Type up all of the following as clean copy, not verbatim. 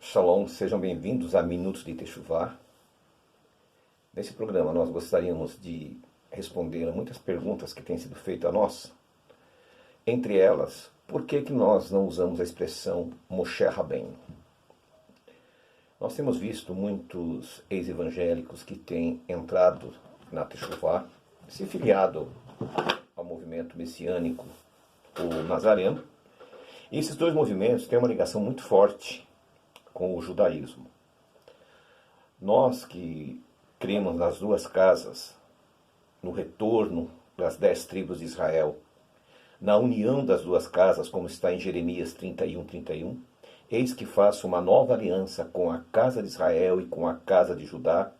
Shalom, sejam bem-vindos a Minutos de Teshuvá. Nesse programa nós gostaríamos de responder a muitas perguntas que têm sido feitas a nós. Entre elas, por que nós não usamos a expressão Moshe Rabbeinu? Nós temos visto muitos ex-evangélicos que têm entrado na Teshuvá, se filiado ao movimento messiânico, o Nazareno. E esses dois movimentos têm uma ligação muito forte com o judaísmo. Nós que cremos nas duas casas, no retorno das 10 tribos de Israel, na união das duas casas, como está em Jeremias 31, eis que faço uma nova aliança com a casa de Israel e com a casa de Judá.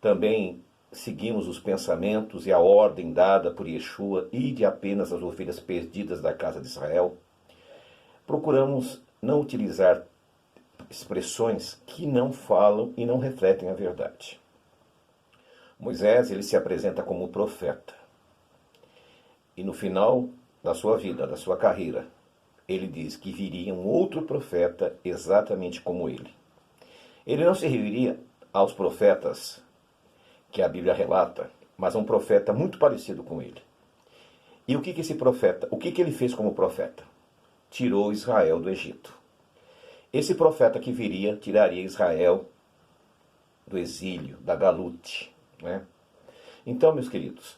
Também seguimos os pensamentos e a ordem dada por Yeshua, ide apenas as ovelhas perdidas da casa de Israel. Procuramos não utilizar expressões que não falam e não refletem a verdade. Moisés, ele se apresenta como profeta. E no final da sua vida, da sua carreira, ele diz que viria um outro profeta exatamente como ele. Ele não se referiria aos profetas que a Bíblia relata, mas a um profeta muito parecido com ele. E o que esse profeta, o que ele fez como profeta? Tirou Israel do Egito. Esse profeta que viria tiraria Israel do exílio, da galute, né? Então, meus queridos,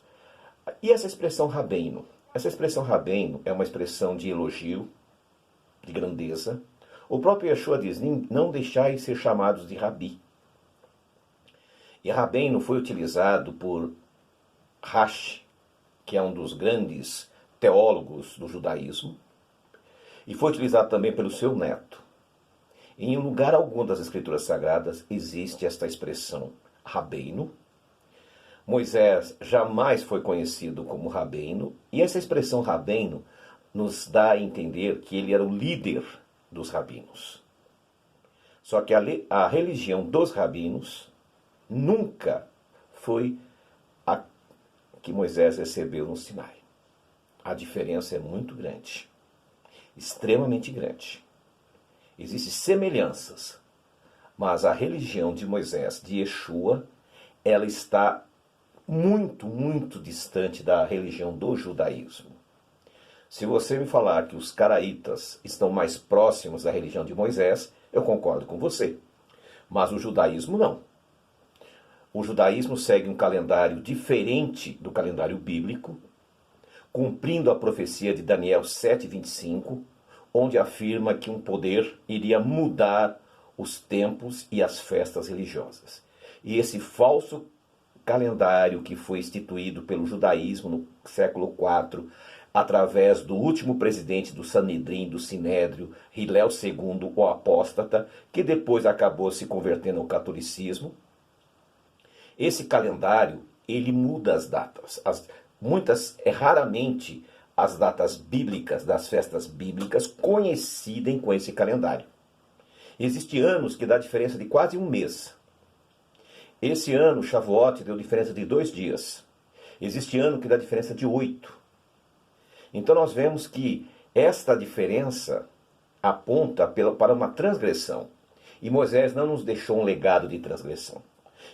e essa expressão Rabbeinu? Essa expressão Rabbeinu é uma expressão de elogio, de grandeza. O próprio Yeshua diz, não deixai ser chamados de Rabi. E Rabbeinu foi utilizado por Rashi, que é um dos grandes teólogos do judaísmo, e foi utilizado também pelo seu neto. Em lugar algum das Escrituras Sagradas existe esta expressão Rabbeinu. Moisés jamais foi conhecido como Rabbeinu, e essa expressão Rabbeinu nos dá a entender que ele era o líder dos rabinos. Só que a religião dos rabinos nunca foi a que Moisés recebeu no Sinai. A diferença é muito grande, extremamente grande. Existem semelhanças, mas a religião de Moisés, de Yeshua, ela está muito, muito distante da religião do judaísmo. Se você me falar que os caraítas estão mais próximos da religião de Moisés, eu concordo com você. Mas o judaísmo não. O judaísmo segue um calendário diferente do calendário bíblico, cumprindo a profecia de Daniel 7:25, onde afirma que um poder iria mudar os tempos e as festas religiosas. E esse falso calendário que foi instituído pelo judaísmo no século IV, através do último presidente do Sanedrim, do Sinédrio, Hilel II, o apóstata, que depois acabou se convertendo ao catolicismo. Esse calendário, ele muda as datas. Raramente as datas bíblicas, das festas bíblicas, coincidem com esse calendário. Existem anos que dá diferença de quase um mês. Esse ano, Shavuot, deu diferença de 2 dias. Existe ano que dá diferença de 8. Então nós vemos que esta diferença aponta para uma transgressão. E Moisés não nos deixou um legado de transgressão.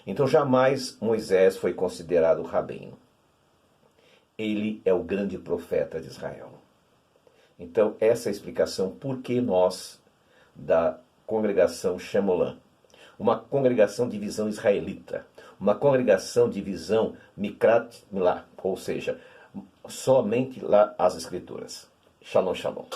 Então jamais Moisés foi considerado Rabbeinu. Ele é o grande profeta de Israel. Então, essa é a explicação por que nós, da congregação Shemolam, uma congregação de visão israelita, uma congregação de visão Mikrat Milá, ou seja, somente lá as Escrituras. Shalom, shalom.